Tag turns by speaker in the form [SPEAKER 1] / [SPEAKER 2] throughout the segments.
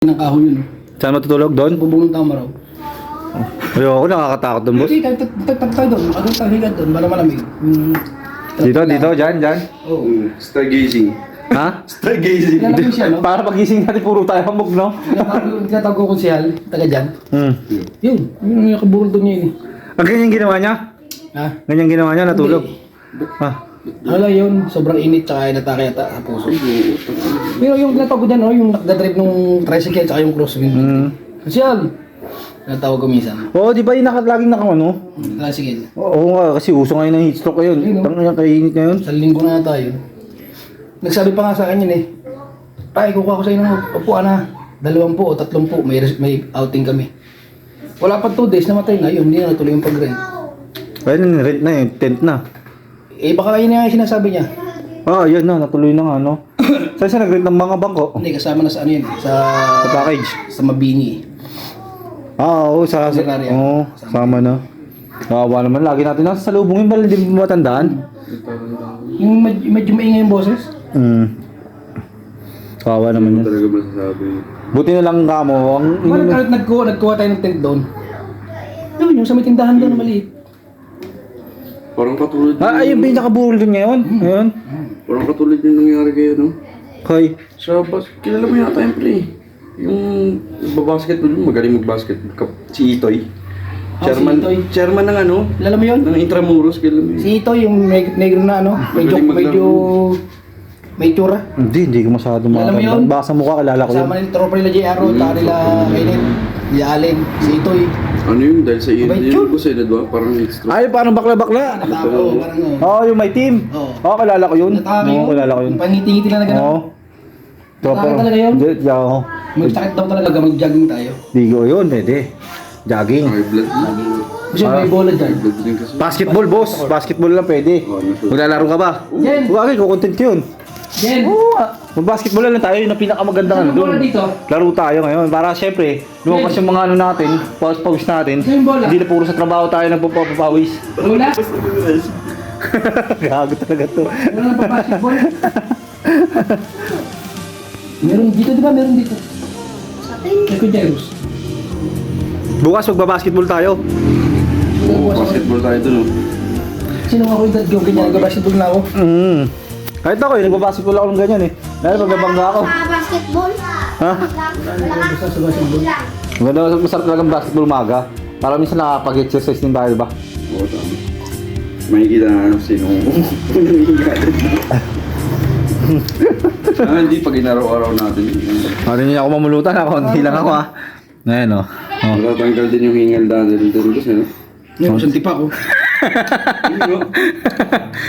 [SPEAKER 1] ng kahoy yun.
[SPEAKER 2] Saan matutulog? Doon?
[SPEAKER 1] Bubong ng tama raw.
[SPEAKER 2] Ayoko, nakakatakot doon, boss.
[SPEAKER 1] Hindi, tayo doon. Makagod tayo higad doon. Para malamig.
[SPEAKER 2] Dito, dyan.
[SPEAKER 1] Oo.
[SPEAKER 3] Stargazing.
[SPEAKER 2] Ha?
[SPEAKER 3] Stargazing.
[SPEAKER 1] Kilala mo siya, no?
[SPEAKER 2] Para pagising natin, puro tayo hamog, no?
[SPEAKER 1] Tinatawag ko kung siyal. Taga dyan. Yun. Yung nakaburol doon niya yun.
[SPEAKER 2] Ang ganyan ginawa niya?
[SPEAKER 1] Ha?
[SPEAKER 2] Ganyan ginawa niya, natulog. Ha?
[SPEAKER 1] Ano lang yun, sobrang init tsaka inatake yata sa puso. Pero yung tinatawag ko dyan, oh, yung nakadadrive nung tricycle tsaka yung crosswind. Siyal. Tinatawag ko minsan.
[SPEAKER 2] Oo, di ba yung laging ano?
[SPEAKER 1] Tricycle.
[SPEAKER 2] Oo nga, kasi uso ngayon ng heat stroke ngayon.
[SPEAKER 1] Ayun, no?
[SPEAKER 2] Tangan kainit ngayon.
[SPEAKER 1] Sa linggo na tayo. Nagsabi pa nga sa akin yun eh. Tay, kukuha ko sa inyo ng upuan na 20 o 30. May outing kami. Wala pa 2 days, namatay na yun. Hindi na natuloy yung pag-rent.
[SPEAKER 2] Ayun, rent na yun, tent na.
[SPEAKER 1] Eh baka kayo na yung sinasabi niya.
[SPEAKER 2] Ah, yan na, natuloy na nga, no? Saan siya nag-rent ng mga bangko?
[SPEAKER 1] Hindi, kasama na sa ano yun.
[SPEAKER 2] Sa package?
[SPEAKER 1] Sa Mabini.
[SPEAKER 2] Ah, oo,
[SPEAKER 1] Secretary,
[SPEAKER 2] oo, sama na. Kawawa naman, lagi natin nasa salubungin, bala hindi mo matandaan.
[SPEAKER 1] Yung medyo maingay yung boses.
[SPEAKER 2] Kawawa naman yan.
[SPEAKER 3] Talaga masasabi.
[SPEAKER 2] Buti na lang ka mo,
[SPEAKER 1] Nagkuha tayo ng tent doon. Yun, yung sa may tindahan doon na maliit.
[SPEAKER 3] Parang katulad
[SPEAKER 2] ayun ba yung nakaburol din ngayon? Ngayon?
[SPEAKER 3] Parang katulad yung nangyari kayo, no?
[SPEAKER 2] Kay,
[SPEAKER 3] Sa kilala mo yata yung pre. Yung nagbabasketball, magaling mag-basket. Si Itoy. Chairman,
[SPEAKER 1] si Itoy.
[SPEAKER 3] chairman ng ano?
[SPEAKER 1] Alam mo yun?
[SPEAKER 3] Ng Intramuros, kilala mo yun.
[SPEAKER 1] Si Ito, yung negro na ano. Medyo may tsura.
[SPEAKER 2] hindi ko masyado
[SPEAKER 1] Alam mo yun?
[SPEAKER 2] Baka sa mukha, kilala ko yun.
[SPEAKER 1] Kasama nila tropa nila J.R. Taka nila Kainet. Nila Allen. Si Itoy.
[SPEAKER 3] Ano yun? Dahil sa
[SPEAKER 1] Abay,
[SPEAKER 3] yun
[SPEAKER 1] yun.
[SPEAKER 3] ko sa ba? Parang extra.
[SPEAKER 2] Ay, parang bakla-bakla.
[SPEAKER 1] Natako. Parang
[SPEAKER 2] Oo, yung may team.
[SPEAKER 1] Oo.
[SPEAKER 2] Oo, kilala ko yun.
[SPEAKER 1] Natake
[SPEAKER 2] Oo,
[SPEAKER 1] yun.
[SPEAKER 2] kilala ko yun.
[SPEAKER 1] Pangiti-ngiti lang na gano'n.
[SPEAKER 2] Oo.
[SPEAKER 1] Natake talaga yun?
[SPEAKER 2] Hindi, oo.
[SPEAKER 1] Magsakit daw talaga. Mag-jogging tayo.
[SPEAKER 2] Digo yun, pwede. Jogging.
[SPEAKER 3] Ay, blood.
[SPEAKER 1] Kasi may bola dyan.
[SPEAKER 3] Blood din kasi.
[SPEAKER 2] Basketball, boss. Basketball lang pwede. Maglalaro ka ba?
[SPEAKER 1] Jen!
[SPEAKER 2] Huwag akin, kukontent ko yun.
[SPEAKER 1] Jen!
[SPEAKER 2] Oo nga. Mag-basketball lang tayo, yun ang pinakamaganda
[SPEAKER 1] Saan
[SPEAKER 2] ano
[SPEAKER 1] yung bola
[SPEAKER 2] doon.
[SPEAKER 1] dito?
[SPEAKER 2] Laro tayo ngayon. Para syempre, lumabas yung mga ano natin, pawis natin.
[SPEAKER 1] Saan yung bola?
[SPEAKER 2] Hindi na puro sa trabaho tayo nagpapawis.
[SPEAKER 1] Bola?
[SPEAKER 2] Gago talaga to.
[SPEAKER 1] Wala na pa basketball? Meron dito, di ba? Meron dito. Kay Kujeros.
[SPEAKER 2] Bukas magbabasketball tayo.
[SPEAKER 3] Oo, basketball tayo dun, no?
[SPEAKER 1] Sino ako yung dad ko? Ganyan, nag-basketball na ako.
[SPEAKER 2] Kahit ako nagbabasketball ako ng ganyan Dahil magbabangga ako.
[SPEAKER 4] Basketball.
[SPEAKER 2] Ha?
[SPEAKER 1] Basta sa basketball.
[SPEAKER 2] Maganda, masarap talagang basketball umaga. Para minsan nakapag-exercise din tayo, ba?
[SPEAKER 3] Oo, tama. May kita na ano, sino. Hindi pag inaraw-araw natin.
[SPEAKER 2] Ano niya ako mamulutan ako, hindi lang ako Ngayon
[SPEAKER 3] Matatanggal din yung hingal dahil dun kasi, no?
[SPEAKER 1] Ngayon, santi pa ako.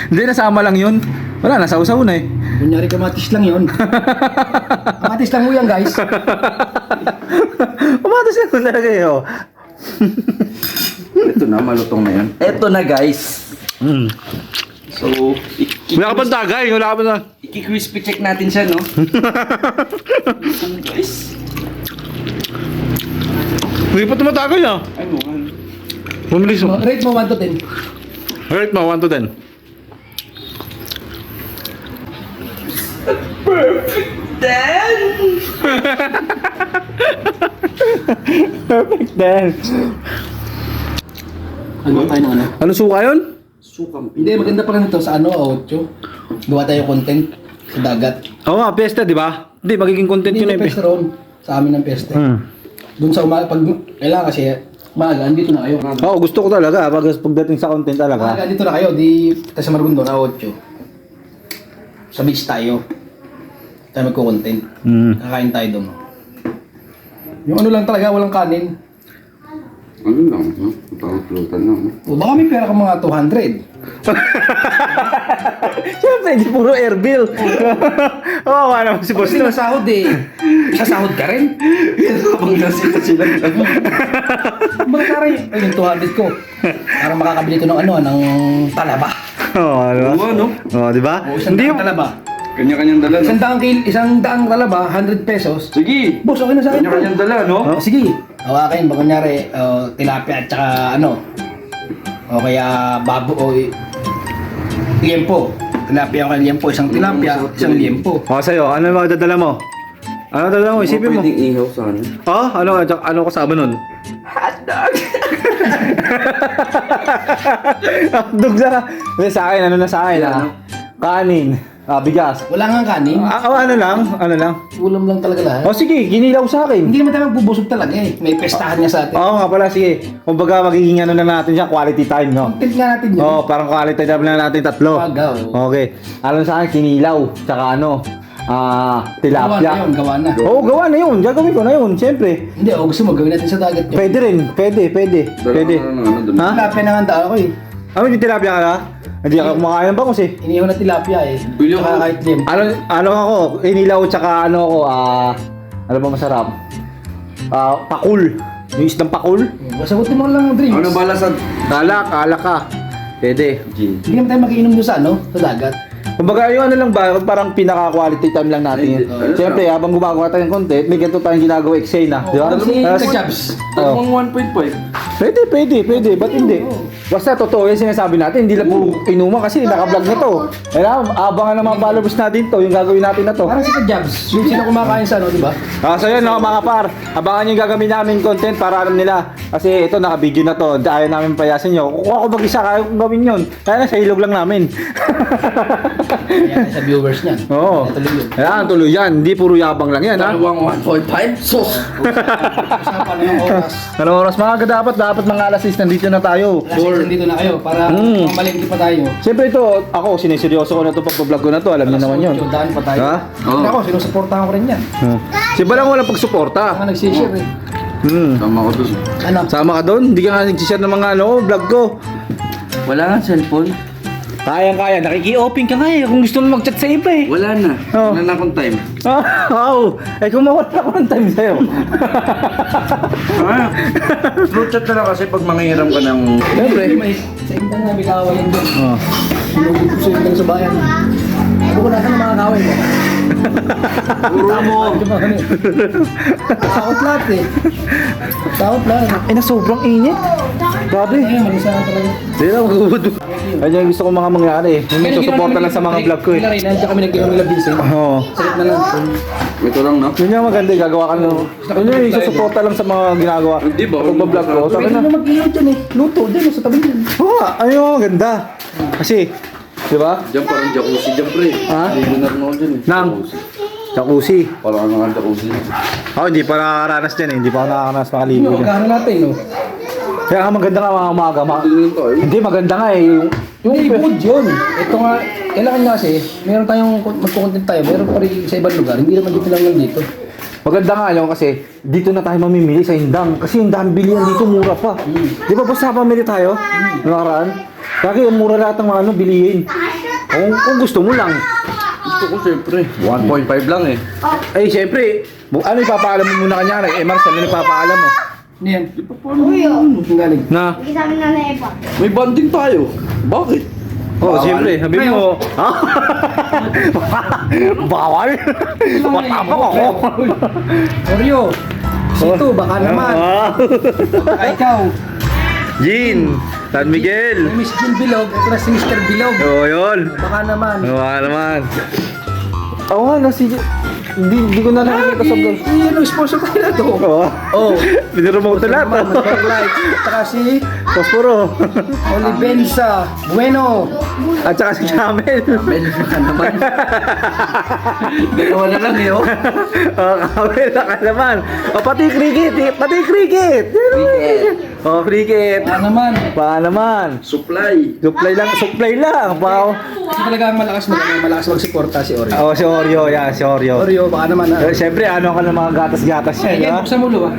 [SPEAKER 2] Hindi, nasama lang yun. Wala, nasa-usaw na
[SPEAKER 1] Kunyari kamatis lang yun. Kamatis lang mo yan, guys.
[SPEAKER 2] Pumatas yun talaga
[SPEAKER 3] Ito na, malutong na yan. Ito na, guys. So,
[SPEAKER 2] Wala ka pang tagay, wala ka pang
[SPEAKER 3] iki-crispy check natin siya, no? Guys.
[SPEAKER 2] Hindi pa tumatagay
[SPEAKER 3] Ay mo,
[SPEAKER 2] Bumilis mo.
[SPEAKER 1] Rate mo 1 to 10.
[SPEAKER 2] Rate mo, 1 to 10. Perfect 10.
[SPEAKER 1] Ano tayo ng ano?
[SPEAKER 2] Ano suka yun?
[SPEAKER 3] sukam.
[SPEAKER 1] Hindi, maganda pa rin ito sa ano, Ocho. Gawa tayo content sa dagat.
[SPEAKER 2] Oo nga, pesta, di ba? Hindi, magiging content
[SPEAKER 1] Hindi
[SPEAKER 2] yun
[SPEAKER 1] na peste ron. Sa amin ng peste. Doon sa umaga, pag kailangan kasi, umaga, andito na kayo.
[SPEAKER 2] Oo, gusto ko talaga. Pagdating sa content
[SPEAKER 1] Umaga,
[SPEAKER 2] talaga.
[SPEAKER 1] andito na kayo. Di, tayo sa Margundo na Ocho. Sa beach tayo. Tayo magko-content. Kakain tayo doon. Yung ano lang talaga, walang kanin.
[SPEAKER 3] Ano lang, no? Pang-floatan lang, no?
[SPEAKER 1] O baka may pera ka mga 200.
[SPEAKER 2] Siyempre, hindi puro air bill. Oo, ano si boss
[SPEAKER 1] Kasi nasahod eh. Sasahod ka rin.
[SPEAKER 3] Habang nasita sila.
[SPEAKER 1] Mga karay, ay yung 200 ko. Para makakabili ko ng ano, ng talaba.
[SPEAKER 2] Oo, di ba?
[SPEAKER 3] Oo, no?
[SPEAKER 2] Oo, di ba?
[SPEAKER 1] O isang
[SPEAKER 2] Hindi,
[SPEAKER 1] daang talaba.
[SPEAKER 3] Kanya-kanyang dala, no?
[SPEAKER 1] Isang daang talaba, 100 pesos.
[SPEAKER 3] Sige!
[SPEAKER 1] Boss, okay na sa akin.
[SPEAKER 3] Kanya-kanyang dala, no?
[SPEAKER 1] Sige, hawakin. Baka kunyari, tilapia at saka ano. O kaya babo o liempo. Tilapia o kaya liempo. Isang tilapia, isang liempo.
[SPEAKER 2] o sa'yo, ano yung magdadala mo? Ano talaga mo, isipin mo?
[SPEAKER 3] Pwedeng ihaw sana.
[SPEAKER 2] Ano kasama nun?
[SPEAKER 3] Hotdog!
[SPEAKER 2] Hotdog na. Hindi, sa akin, ano na sa akin, ha? Kanin. Bigas.
[SPEAKER 1] Wala nga kanin.
[SPEAKER 2] Ano lang.
[SPEAKER 1] Ulam lang talaga lahat.
[SPEAKER 2] O sige, ginilaw sa akin.
[SPEAKER 1] Hindi naman tayo magbubusog talaga eh. May pestahan niya sa atin.
[SPEAKER 2] Oo nga pala, sige. Kumbaga magiging ano na natin siya, quality time, no?
[SPEAKER 1] Content nga natin yun.
[SPEAKER 2] Oo, parang quality time na natin tatlo.
[SPEAKER 1] Pagaw.
[SPEAKER 2] Okay. Alam sa akin, kinilaw. Tsaka tilapia.
[SPEAKER 1] Gawa na.
[SPEAKER 2] Oo, gawa na yun. Gagawin ko na yun, siyempre.
[SPEAKER 1] Hindi, gusto mo gawin natin sa dagat yun.
[SPEAKER 2] Pwede rin. Pwede. Ha?
[SPEAKER 1] Tilapia na nga ako eh.
[SPEAKER 2] May tilapia ka na? Hindi ako kumakain ng bangus eh.
[SPEAKER 1] Inihaw na tilapia eh.
[SPEAKER 3] Bili ako.
[SPEAKER 1] Tsaka kahit lim.
[SPEAKER 2] Ano ako, inilaw tsaka ano ba masarap? Pakul. Yung isdang pakul.
[SPEAKER 1] Sagutin mo lang ang drinks.
[SPEAKER 3] Ano bala sa
[SPEAKER 2] Alak ka. Pwede.
[SPEAKER 3] gin?
[SPEAKER 1] Hindi naman tayo mag-iinom doon sa sa dagat.
[SPEAKER 2] Kumbaga yung ano lang ba, parang pinaka-quality time lang natin. Siyempre, habang gumagawa tayo ng content, may ganito tayong ginagawa eksena. Di ba?
[SPEAKER 1] Kasi
[SPEAKER 2] Tapos-
[SPEAKER 1] ka-jobs.
[SPEAKER 3] Dalawang 1.5.
[SPEAKER 2] Pwede. Ba't hindi? Basta totoo yung sinasabi natin, hindi lang puro inuman kasi naka-vlog na to. Kaya abangan ng mga followers natin to, yung gagawin natin na to.
[SPEAKER 1] Parang si ka-jobs. Yung sino kumakain sa di ba?
[SPEAKER 2] So yun mga par, abangan yung gagawin namin content para alam nila. Kasi ito naka-video na to, ayaw namin payasin nyo. Kung ako mag-isa, kaya kong gawin yun. Kaya sa ilog lang namin.
[SPEAKER 1] Ayan, sa viewers niyan.
[SPEAKER 2] Oo.
[SPEAKER 1] Natuloy yun.
[SPEAKER 2] Kailangan tuloy yan, hindi puro yabang lang yan ha.
[SPEAKER 3] Dalawang 1.5 sauce.
[SPEAKER 1] Usapan na ng oras.
[SPEAKER 2] Anong oras mga dapat mga alas 6 nandito na tayo.
[SPEAKER 1] Alas 6 nandito na kayo para mamalingki pa tayo.
[SPEAKER 2] Siyempre ito, ako siniseryoso ko na ito pag-vlog ko na to, alam niyo naman yun.
[SPEAKER 1] Daan pa tayo.
[SPEAKER 2] Ha?
[SPEAKER 3] Oo.
[SPEAKER 1] Ako, sinusuportahan ko rin yan.
[SPEAKER 2] Si Balang walang pagsuporta.
[SPEAKER 1] Ako nagsishare eh.
[SPEAKER 3] Tama ko dun.
[SPEAKER 1] Ano?
[SPEAKER 2] Sama ka doon, hindi ka nga nag-share ng mga vlog ko.
[SPEAKER 3] Wala nga cellphone.
[SPEAKER 2] Kaya, nakiki-open ka nga eh, kung gusto mo mag-chat sa iba eh.
[SPEAKER 3] Wala na.
[SPEAKER 2] Oo.
[SPEAKER 3] Wala na akong time.
[SPEAKER 2] Oo, kung mawala ako ng time sa'yo.
[SPEAKER 3] True chat na lang kasi pag manghiram ka ng...
[SPEAKER 2] Siyempre.
[SPEAKER 1] Sa indang na may kawayan doon.
[SPEAKER 2] Oh.
[SPEAKER 1] Sinugod ko sa indang sa bayan. Ano ko nasan ang mga kaway mo?
[SPEAKER 3] Puro mo.
[SPEAKER 1] Takot lahat eh. Takot lahat.
[SPEAKER 2] Eh, na sobrang init. Grabe.
[SPEAKER 1] Ayun, malisahan talaga.
[SPEAKER 2] Hindi na, magubod. Ayun yung gusto ko mga mangyari eh. Yung susuporta lang sa mga vlog ko eh.
[SPEAKER 1] Kailan rin, nandiyan kami nag-inom nila Vincent.
[SPEAKER 2] Oo.
[SPEAKER 1] Sakit na lang.
[SPEAKER 3] Ito lang na.
[SPEAKER 2] Yun yung maganda, gagawa ka ng... Yun yung susuporta lang sa mga ginagawa.
[SPEAKER 3] Hindi ba?
[SPEAKER 2] Pag vlog ko, sabi
[SPEAKER 1] Pwede
[SPEAKER 2] na.
[SPEAKER 1] na mag-inom dyan eh. Luto dyan sa tabi dyan.
[SPEAKER 2] Oo nga, ayun, ganda. Kasi, di ba?
[SPEAKER 3] Diyan parang jacuzzi dyan pre.
[SPEAKER 2] Ha?
[SPEAKER 3] Ligo na rin ako dyan eh.
[SPEAKER 2] Nang? Jacuzzi.
[SPEAKER 3] Parang ano nga jacuzzi.
[SPEAKER 2] Ako, hindi pa nakakaranas dyan eh. Hindi pa ako nakakaranas makaligo
[SPEAKER 1] Yung
[SPEAKER 2] dyan.
[SPEAKER 1] magkano natin no?
[SPEAKER 2] Kaya nga maganda nga mga umaga.
[SPEAKER 3] Tingin tayo.
[SPEAKER 2] Hindi, maganda nga eh. Yung
[SPEAKER 1] Hindi, good yun. Ito nga, kailangan nga kasi, meron tayong magkukontent tayo, meron pa rin sa ibang lugar, hindi naman dito lang lang dito.
[SPEAKER 2] maganda nga yun kasi dito na tayo mamimili sa Indang. Kasi yung dami bilihan dito, mura pa. Di ba basta pamili tayo? Nakaraan? Kaya mura lahat ng mga bilihin. Kung gusto mo lang.
[SPEAKER 3] Gusto ko siyempre. 1.5 lang eh.
[SPEAKER 2] Eh, siyempre, ano ipapaalam mo muna kanya? Eh, Marcel, ano ipapaalam mo?
[SPEAKER 1] Ano yan? Ang galing.
[SPEAKER 2] Na?
[SPEAKER 4] Hindi sa amin na Eva.
[SPEAKER 3] May banding tayo. Bakit?
[SPEAKER 2] Oh,
[SPEAKER 3] Bawal.
[SPEAKER 2] siyempre, sabi mo. Ha? Bawal? Matapang ako.
[SPEAKER 1] Oreo! Sito, baka naman. Baka ikaw.
[SPEAKER 2] Jean, San Miguel.
[SPEAKER 1] Si Miss Jill Bilog, ito na si Mr. Bilog.
[SPEAKER 2] Oo, yun.
[SPEAKER 1] Baka naman.
[SPEAKER 2] Oo, naman. Oo nga, si hindi ko na nakikita sa vlog.
[SPEAKER 1] Ano, sponsor tayo na to.
[SPEAKER 2] Oo.
[SPEAKER 1] Oh.
[SPEAKER 2] Piniremote lahat.
[SPEAKER 1] Like, saka si
[SPEAKER 2] Posporo.
[SPEAKER 1] Olivenza Bueno.
[SPEAKER 2] At saka si Camel.
[SPEAKER 3] Baka naman. Dalawa na lang eh oh.
[SPEAKER 2] Camel, ka naman. Pati cricket. Pati cricket. Cricket.
[SPEAKER 1] Baka naman.
[SPEAKER 2] Pa naman.
[SPEAKER 3] Supply.
[SPEAKER 2] Supply lang. Pao.
[SPEAKER 1] Kasi talaga malakas magsuporta si Oreo.
[SPEAKER 2] Oh, si Oreo. Yan, si Oreo.
[SPEAKER 1] Oreo, baka naman
[SPEAKER 2] Eh, siyempre, ano ka ng mga gatas-gatas yan,
[SPEAKER 1] Ay,
[SPEAKER 2] ha?
[SPEAKER 1] buksan mo lo ah.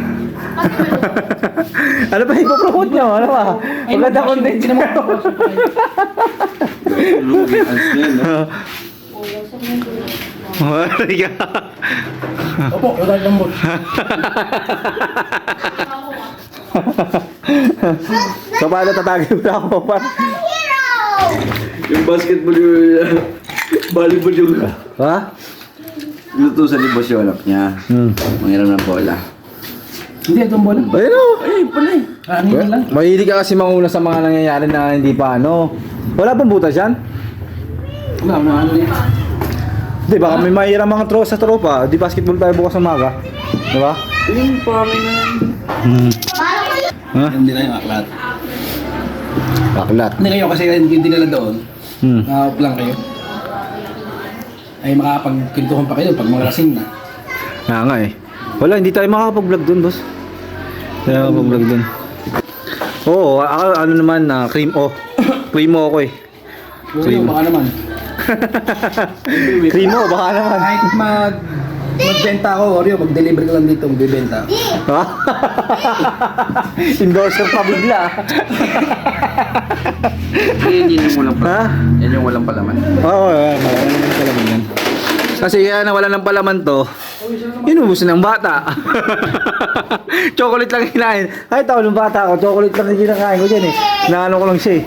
[SPEAKER 2] Ano ba ipopromote nyo? Ano ba? Maganda content
[SPEAKER 1] Hindi naman ako.
[SPEAKER 3] Lumians na yun ah.
[SPEAKER 1] Opo, lugar ng bot.
[SPEAKER 2] So, paano tatagin mo na ako?
[SPEAKER 3] Yung basketball yung... volleyball yung...
[SPEAKER 2] Ha?
[SPEAKER 3] Luto sa libos yung anak niya. Mangiram ng bola.
[SPEAKER 1] Hindi, itong bola.
[SPEAKER 2] Ayun o.
[SPEAKER 3] Ay, pala eh.
[SPEAKER 1] Ano yun lang?
[SPEAKER 2] Mahilig ka kasi manguna sa mga nangyayari na hindi pa ano. Wala pang butas yan?
[SPEAKER 1] Wala, ano yan.
[SPEAKER 2] Di ba, may mahirang mga sa tropa. Di basketball tayo bukas ng maga. Di ba?
[SPEAKER 3] Yung pamay na yan.
[SPEAKER 2] Ha?
[SPEAKER 1] Hindi na yung aklat.
[SPEAKER 2] Baklat.
[SPEAKER 1] Hindi kayo kasi hindi nila doon. Nakahap lang kayo. Ay makakapagkintuhan pa kayo pag mga lasing na.
[SPEAKER 2] Kaya nga eh. Wala, hindi tayo makakapag-vlog dun, boss. Hindi tayo makakapag-vlog dun. Oo, ako, ano naman, cream o. Cream o ako eh.
[SPEAKER 1] Cream. Baka naman.
[SPEAKER 2] Cream o, baka naman.
[SPEAKER 1] Kahit magbenta ako, Oreo, mag-deliver ka lang dito, magbibenta.
[SPEAKER 2] Ha? Endorser pa bigla.
[SPEAKER 3] Yan yung walang
[SPEAKER 2] Ha?
[SPEAKER 3] palaman. Yan yung walang palaman.
[SPEAKER 2] Oo, wala naman palaman yan. Kasi kaya nawala ng palaman to, inubos ng bata. Chocolate lang kinain. Kahit ako nung bata ako, chocolate lang yung kinakain ko dyan eh. Naano ko lang siya eh.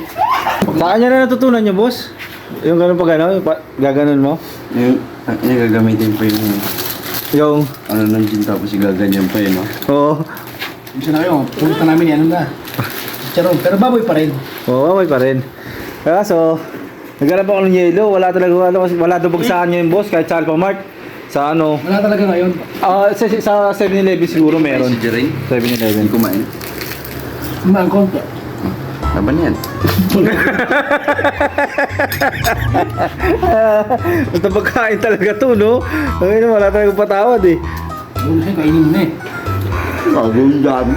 [SPEAKER 2] Sa kanya na natutunan niyo, boss? Yung ganun pa gano'n? Gaganon mo?
[SPEAKER 3] Yung gagamitin pa
[SPEAKER 2] Yung,
[SPEAKER 3] ano ng gin tapos igaganyan pa yun, no?
[SPEAKER 2] oo.
[SPEAKER 1] Gusto na kayo, pumunta namin yan, ano na. Charon, pero baboy pa rin.
[SPEAKER 2] Oo, may pa rin. Kaya so, naghanap ako ng yelo. Wala talaga, wala daw bagsakan niya yung boss, kahit sa Alphamart. Sa ano,
[SPEAKER 1] Wala talaga ngayon.
[SPEAKER 2] sa 7-Eleven siguro meron.
[SPEAKER 3] Si Jeray,
[SPEAKER 2] 7-Eleven.
[SPEAKER 3] hindi kumain.
[SPEAKER 1] Kumaan konti.
[SPEAKER 3] Laban yan.
[SPEAKER 2] Basta pagkain talaga to, no? Ayun, wala talagang patawad eh.
[SPEAKER 1] Huwag na kainin mo na eh.
[SPEAKER 3] Bagong dami.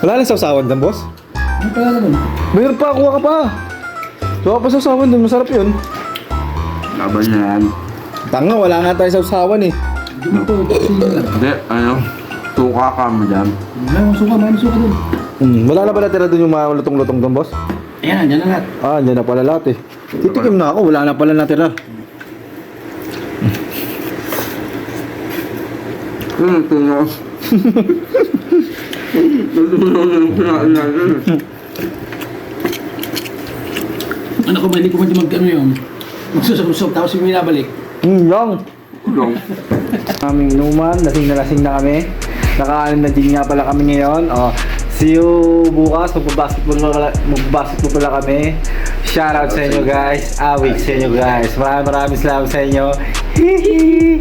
[SPEAKER 2] Wala nang sausawan dyan, boss?
[SPEAKER 1] Ano pala naman?
[SPEAKER 2] Mayroon pa, kuha ka pa. Kuha pa sausawan dun, masarap yun.
[SPEAKER 3] Laban yan.
[SPEAKER 2] Tanga, wala nga tayo sausawan eh.
[SPEAKER 1] Hindi mo ito, sino lang.
[SPEAKER 3] Hindi, ano, tuka ka mo dyan.
[SPEAKER 1] May masuka dun.
[SPEAKER 2] Wala na pala tira dun yung mga lutong-lutong dun, boss?
[SPEAKER 1] Ayan, andyan na lahat.
[SPEAKER 2] Ah, andyan na pala lahat eh. Titikim na ako, wala na pala natira.
[SPEAKER 3] Ito na.
[SPEAKER 1] Ano ko ba, hindi ko man mag-ano yun. Magsusap-usap, tapos yung binabalik.
[SPEAKER 2] Lang. Aming inuman, lasing na kami. Naka-anim na din nga pala kami ngayon. Oh, see you bukas, magbabasketball pala kami. Shoutout sa inyo guys. Awig sa inyo guys. Maraming salamat sa inyo. Hihi.